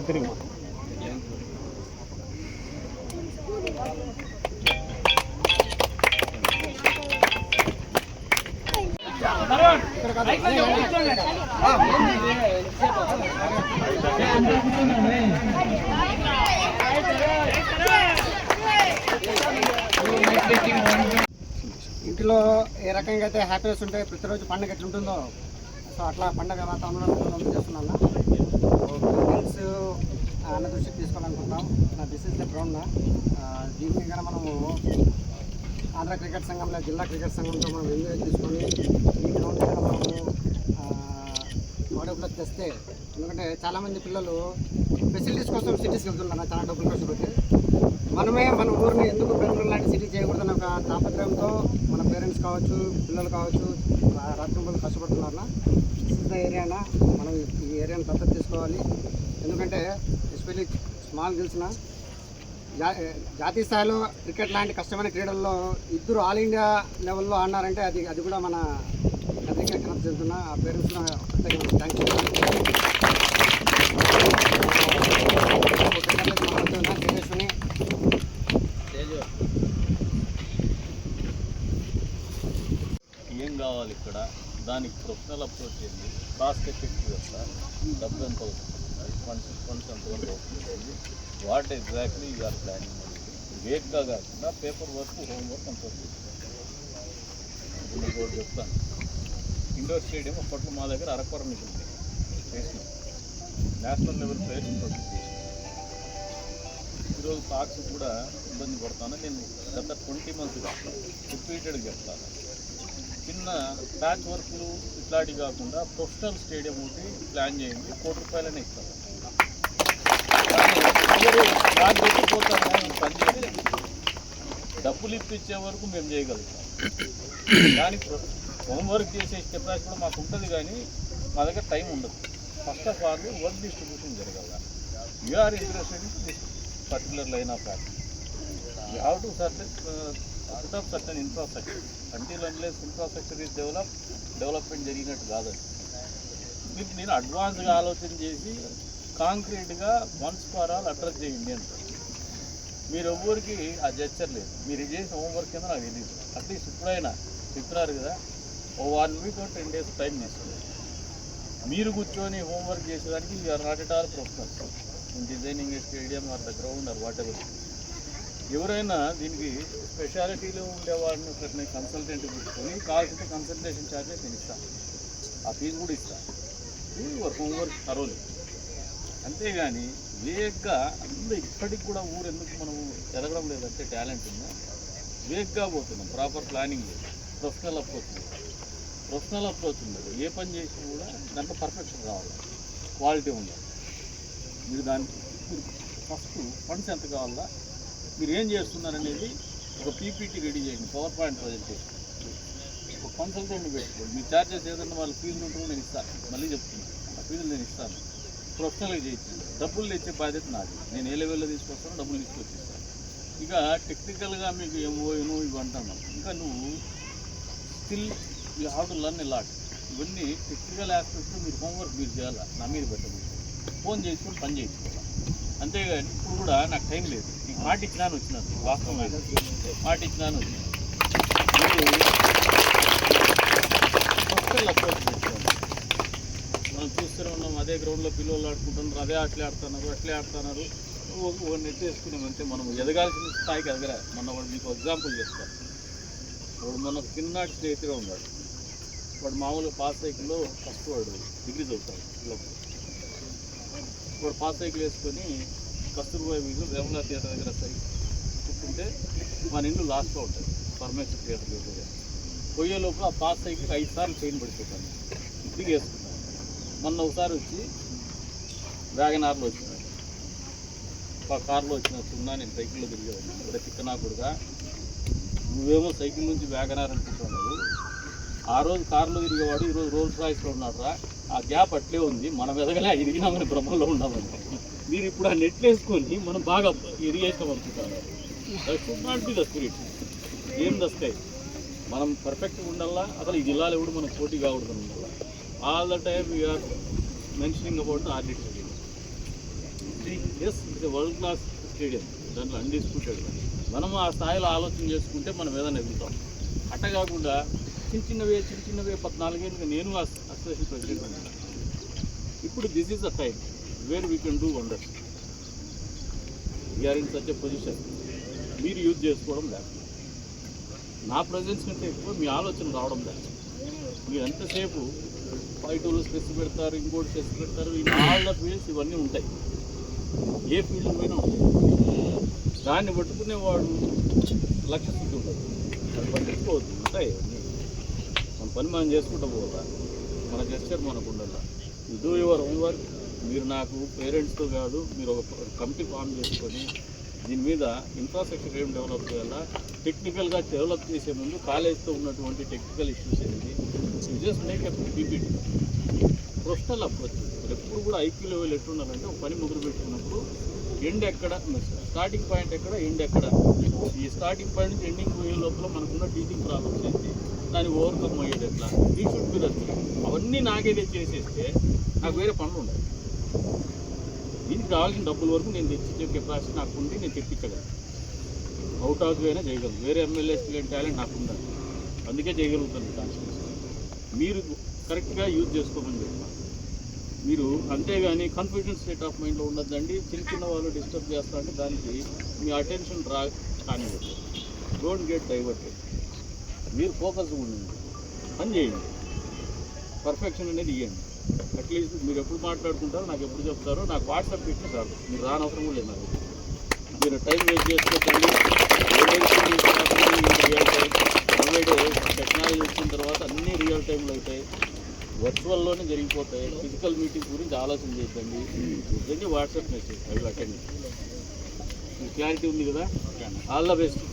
తిరిగి ఇంట్లో ఏ రకంగా అయితే హ్యాపీనెస్ ఉంటే ప్రతిరోజు పండుగ ఎట్లా ఉంటుందో సో అట్లా పండుగ వాతావరణంలో చేస్తున్నాను. ఫ్రెండ్స్ అన్న దృష్టికి తీసుకోవాలనుకుంటున్నాం. నా దిస్ ఇస్ ద గ్రౌండ్. దీన్ని కన్నా మనము ఆంధ్ర క్రికెట్ సంఘంలో జిల్లా క్రికెట్ సంఘంతో మనం ఎంజాయ్ తీసుకొని ఈ గ్రౌండ్ కన్నా మనము వాడేపులోకి తెస్తే, ఎందుకంటే చాలామంది పిల్లలు ఫెసిలిటీస్ కోసం సిటీస్కి వెళ్తున్నారు చాలా డబ్బులు ఖర్చు పెట్టి. మనమే మన ఊరిని ఎందుకు బెంగళూరు లాంటి సిటీ చేయకూడదని ఒక తాపత్రయంతో మన పేరెంట్స్ కావచ్చు, పిల్లలు కావచ్చు, రాత్రింపులు కష్టపడుతున్నారు. దిస్ ద ఏరియానా మనం ఈ ఏరియాను దత్తత తీసుకోవాలి. ఎందుకంటే ఎస్పెషల్లీ స్మాల్ గెలిచిన జాతీయ స్థాయిలో క్రికెట్ లాంటి కష్టమైన క్రీడల్లో ఇద్దరు ఆల్ ఇండియా లెవెల్లో ఆడినారంటే అది కూడా మన అందరికీ ఘనత చెందుతున్నా. ఆ పేరెంట్స్ ప్రత్యేకంగా థ్యాంక్స్ తేజస్విని. ఏం కావాలి ఇక్కడ, దానికి ప్రొఫెషనల్ అప్రోచ్ ఏంది, కాస్ట్ ఎఫెక్టివ్ ఎట్లా, డబ్బు ఎంత అవుతుంది, ఫండ్స్ ఎంతవరకు అవుతుంది, వాట్ ఎగ్జాక్ట్లీ యూఆర్ ప్లానింగ్ అనేది వేగ్గా కాకుండా పేపర్ వర్క్, హోంవర్క్ అంత ఇప్పుడు చెప్తాను. ఇండోర్ స్టేడియం అప్పట్లో మా దగ్గర అరకొర మిగిలింది చేసినాం. నేషనల్ లెవెల్ ప్లేయర్స్ ప్రొడ్యూస్ చేసినాం. ఈరోజు పాక్స్ కూడా ఇబ్బంది పడతాను. నేను గత 20 monthsగా రిపీటెడ్గా చెప్తాను. చిన్న ప్యాచ్ వర్క్లు ఇట్లాంటివి కాకుండా ప్రొఫెషనల్ స్టేడియం ఒకటి ప్లాన్ చేయండి, ₹1,00,00,000 ఇస్తాను. నాకు పెట్టిపోతాము పనిచేసి డబ్బులు ఇప్పించే వరకు మేము చేయగలుగుతాం. దానికి హోంవర్క్ చేసే కెపాసిటీ కూడా మాకు ఉంటుంది, కానీ మా దగ్గర టైం ఉండదు. First of all work distribution జరగాల. You are interested in this particular line of act. You have to put up certain infrastructure. Until unless infrastructure is development జరిగినట్టు కాదండి. మీకు నేను అడ్వాన్స్గా ఆలోచన చేసి కాంక్రీట్గా వన్స్ ఫర్ ఆల్ అడ్రస్ చేయండి అంటారు. మీరు ఎవ్వరికి ఆ జెస్చర్ లేదు. మీరు చేసిన హోంవర్క్ కింద నాకు తెలియదు. అట్లీస్ట్ ఇప్పుడైనా చెప్తున్నారు కదా, ఓ 1 week or 10 days టైం తీసుకోండి. మీరు కూర్చొని హోంవర్క్ చేసేదానికి you're not at all professionals in designing a stadium or the ground or whatever. ఎవరైనా దీనికి స్పెషాలిటీలో ఉండేవాడిని ఒకరిని కన్సల్టెంట్ కూర్చొని కావాల్సిన కన్సల్టేషన్ ఛార్జెస్ నేను ఇస్తాను. ఆ ఫీజు కూడా ఇస్తాను. Work homework తరోలి. అంతేగాని వేగ్గా అందరూ ఇప్పటికి కూడా ఊరు ఎందుకు మనం ఎదగడం లేదంటే టాలెంట్ ఉందా, వేగ్గా పోతున్నాం. ప్రాపర్ ప్లానింగ్ లేదు, ప్రొఫెషనల్ అప్రోచ్ ఉండదు. ఏ పని చేసినా కూడా దాంట్లో పర్ఫెక్షన్ రావాలి, క్వాలిటీ ఉండాలి. మీరు దానికి ఫస్ట్ ఫండ్స్ ఎంత కావాలా, మీరు ఏం చేస్తున్నారనేది ఒక పీపీటీ రెడీ చేయండి, పవర్ పాయింట్ ప్రజెంటేషన్. ఒక కన్సల్టెంట్ని పెట్టుకోండి. మీ ఛార్జెస్ ఏదన్నా వాళ్ళ ఫీజులు ఉంటుందో నేను ఇస్తాను, మళ్ళీ చెప్తున్నాను, ఆ ఫీజులు నేను ఇస్తాను. ప్రొఫెషనల్గా చేయించండి. డబ్బులు తెచ్చే బాధ్యత నాది. నేను ఏ లెవెల్లో తీసుకొస్తానో డబ్బులు తీసుకొచ్చిస్తాను. ఇక టెక్నికల్గా మీకు ఏమో ఇవి అంటున్నాను. ఇంకా నువ్వు still you have to learn a lot. ఇవన్నీ టెక్నికల్ ఆస్పెక్ట్స్ మీరు హోంవర్క్ మీరు చేయాలి. నా మీద పెట్టదు, ఫోన్ చేసుకొని పని చేయించుకోవాలి. అంతేగాని ఇప్పుడు కూడా నాకు టైం లేదు. నీకు మాట ఇచ్చినాను వచ్చినాను, వాస్తవం లేదు, మాట ఇచ్చినాను వచ్చినాను. ప్రొఫెషనల్ అప్రోచ్ పెట్టుకోవాలి. మనం చూస్తూనే ఉన్నాం, అదే గ్రౌండ్లో పిల్లలు ఆడుకుంటున్నారు, అదే అట్లే ఆడుతున్నారు. నెట్ వేసుకున్నామంటే మనం ఎదగాల్సిన స్థాయికి ఎదగలే. వాడు మీకు ఎగ్జాంపుల్ చెప్తాను. వాడు మొన్న చిన్ననాటి స్నేహితుగా ఉన్నాడు. వాడు మామూలుగా పాస్ సైకిల్లో ఫస్ట్ వాడు డిగ్రీ చదువుతాడు. వాడు పాస్ సైకిల్ వేసుకొని కస్తూర్బా వీధిలో వేమలా థియేటర్ దగ్గర కూర్చుంటే మన ఇల్లు లాస్ట్లో ఉంటుంది, పరమేశ్వర థియేటర్ దగ్గర. పోయే లోపల ఆ పాస్ సైకిల్ 5 సార్లు చైన్ పడిపోతాను, దిగి వేసుకుంటాను. మొన్న ఒకసారి వచ్చి వ్యాగనార్లో వచ్చినాడు. కార్లో వచ్చినట్టున్నా నేను సైకిల్లో తిరిగేవాడిని. ఇక్కడ తిక్కనాకుడుగా నువ్వేమో సైకిల్ నుంచి వ్యాగనార్ అనుకుంటున్నావు. ఆ రోజు కార్లో తిరిగేవాడు ఈరోజు రోల్స్ రాయిస్లో ఉన్నాడు రా. ఆ గ్యాప్ అట్లే ఉంది. మనం ఎదగలే ఎదిగినామని భ్రమంలో ఉన్నామని మీరు ఇప్పుడు ఆ నెట్లు వేసుకొని మనం బాగా ఎదిగేసాం అనుకుంటాను. Should not be the spirit. ఏం దస్తాయి మనం పర్ఫెక్ట్గా ఉండాలా. అసలు ఈ జిల్లాలో ఎవడు మనం పోటీ కాకూడదు ఉండాలి. All the time we are mentioning about ఆర్డిట్ stadium. Yes it's world class stadium, దాంట్లో అన్డిస్ప్యూటెడ్. మనం ఆ స్థాయిలో ఆలోచన చేసుకుంటే మనం ఏదైనా ఎదుగుతాం. అట్ట కాకుండా చిన్నవే 14 ఏళ్ళుగా నేను అసోసియేషన్ ప్రెసిడెంట్ ఉన్నాను. ఇప్పుడు this is the time where we can do wonders. We're in such a position. మీరు యూజ్ చేసుకోవడం లేదు. నా ప్రజెన్స్ కంటే ఎక్కువ మీ ఆలోచన రావడం లేదు. మీరు ఎంతసేపు ఫైటోలు స్ట్రెస్ పెడతారు, ఇంకోటి స్ట్రెస్ పెడతారు. ఈ ఆల్ ద ఫీల్డ్స్ ఇవన్నీ ఉంటాయి, ఏ ఫీల్డ్ పైన ఉంటాయి. దాన్ని పట్టుకునేవాడు లక్ష్య స్థితి ఉండదు. అది పట్టించుకోవద్దు. ఉంటాయి అన్నీ. మన పని మనం చేసుకుంటూ పోవాలా. మన జెస్చర్ మనకు ఉండాలి. Do your own work. మీరు నాకు పేరెంట్స్తో కాదు, మీరు ఒక కమిటీ ఫామ్ చేసుకొని దీని మీద ఇన్ఫ్రాస్ట్రక్చర్ ఏం డెవలప్ చేయాలా, టెక్నికల్గా డెవలప్ చేసే ముందు కాలేజ్తో ఉన్నటువంటి టెక్నికల్ ఇష్యూస్ ఏంటి, just make a PPT. Professional approach. ఎప్పుడు కూడా ఐక్యూ లెవెల్ ఎట్లుండాలంటే ఒక పని మొదలు పెట్టుకున్నప్పుడు ఎండ్ ఎక్కడ, స్టార్టింగ్ పాయింట్ ఎక్కడ, ఎండ్ ఎక్కడ, ఈ స్టార్టింగ్ పాయింట్ నుంచి ఎండింగ్ పోయే లోపల మనకున్న టీచింగ్ ప్రాబ్లమ్స్ ఏంటి, దాన్ని ఓవర్కమ్ అయ్యేది ఎట్లా, ఈ షుడ్ బి రన్. అవన్నీ నాకేదే చేసేస్తే నాకు వేరే పనులు ఉండాలి. దీనికి కావాల్సిన డబ్బుల వరకు నేను తెచ్చించే కెపాసిటీ నాకు ఉండి నేను తెప్పించగలను. అవుట్ ఆఫ్ అయినా చేయగలను. వేరే ఎమ్మెల్యేస్కి లేని టాలెంట్ నాకు ఉండాలి. అందుకే చేయగలుగుతాను కాన్స్టిట్యూన్సీ. మీరు కరెక్ట్గా యూజ్ చేసుకోమని చెప్పాలి. మీరు అంతేగాని కన్ఫ్యూజన్ స్టేట్ ఆఫ్ మైండ్లో ఉండద్దండి. చిన్న వాళ్ళు డిస్టర్బ్ చేస్తా అంటే దానికి మీ అటెన్షన్ కానివ్వండి. Don't get diverted. మీరు ఫోకస్గా ఉండండి, పని చేయండి. పర్ఫెక్షన్ అనేది ఇవ్వండి. అట్లీస్ట్ మీరు ఎప్పుడు మాట్లాడుకుంటారో, నాకు ఎప్పుడు చెప్తారో నాకు వాట్సాప్ పెట్టి చాలు. మీరు రానవసరం కూడా లేదు నాకు. మీరు టైం వేస్ట్ చేసుకోకండి. రియల్ టైం టెక్నాలజీ వచ్చిన తర్వాత అన్నీ రియల్ టైంలో అవుతాయి. వర్చువల్లోనే జరిగిపోతాయి. ఫిజికల్ మీటింగ్ గురించి ఆలోచన చేయొద్దండి. వాట్సాప్ మెసేజ్ అవి అటెండ్. క్లారిటీ ఉంది కదా. All the best.